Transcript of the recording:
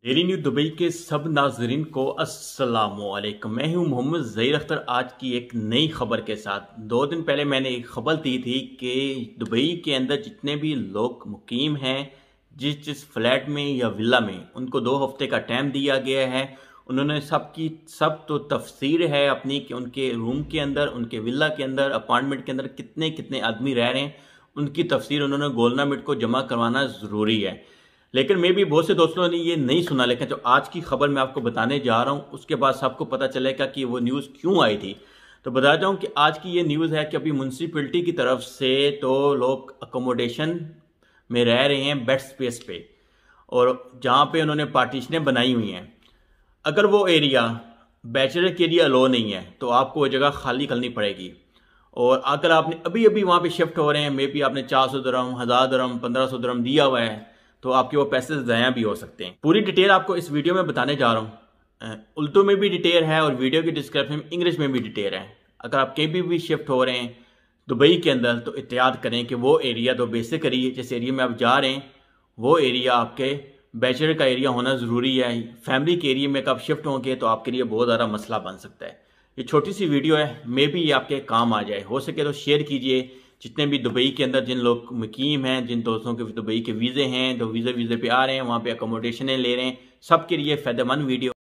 Daily news Dubai के सब नाजरीन को अस्सलामुअलैकुम। मैं हूं मोहम्मद ज़हीर अख्तर, आज की एक नई खबर के साथ। 2 दिन पहले मैंने एक खबर दी थी कि दुबई के अंदर जितने भी लोग मुकीम हैं, जिस जिस फ्लैट में या विला में, उनको 2 हफ्ते का टाइम दिया गया है। उन्होंने सब तो तफसीर है अपनी कि उनके रूम के अंदर, उनके विला के अंदर, अपार्टमेंट के अंदर कितने कितने आदमी रह रहे हैं, उनकी तफसीर उन्होंने गवर्नमेंट को जमा करवाना ज़रूरी है। लेकिन मे भी बहुत से दोस्तों ने ये नहीं सुना। लेकिन जो आज की खबर मैं आपको बताने जा रहा हूँ, उसके बाद सबको पता चलेगा कि वो न्यूज़ क्यों आई थी। तो बताता हूँ कि आज की ये न्यूज़ है कि अभी म्यूनसिपलिटी की तरफ से तो लोग अकोमोडेशन में रह रहे हैं बेड स्पेस पे, और जहाँ पे उन्होंने पार्टीशनें बनाई हुई हैं। अगर वो एरिया बैचलर के लिए अलो नहीं है तो आपको वो जगह खाली करनी पड़ेगी। और अगर आपने अभी अभी वहाँ पे शिफ्ट हो रहे हैं, मे बी आपने 400 दरहम, 1000 दरहम, 1500 दरहम दिया हुआ है, तो आपके वो पैसे ज़ाया भी हो सकते हैं। पूरी डिटेल आपको इस वीडियो में बताने जा रहा हूँ। उर्दू में भी डिटेल है और वीडियो की डिस्क्रिप्शन में इंग्लिश में भी डिटेल है। अगर आप कहीं भी शिफ्ट हो रहे हैं दुबई के अंदर तो एहतियात करें कि वो एरिया तो बेसिकली जिस एरिया में आप जा रहे हैं वो एरिया आपके बैचलर का एरिया होना ज़रूरी है। फैमिली के एरिया में आप शिफ्ट होंगे तो आपके लिए बहुत ज़्यादा मसला बन सकता है। ये छोटी सी वीडियो है, मे भी ये आपके काम आ जाए। हो सके तो शेयर कीजिए। जितने भी दुबई के अंदर जिन लोग मुकीम हैं, जिन दोस्तों के दुबई के वीज़े हैं, जो वीज़े पे आ रहे हैं, वहाँ पे अकोमोडेशनें ले रहे हैं, सबके लिए फ़ायदेमंद वीडियो।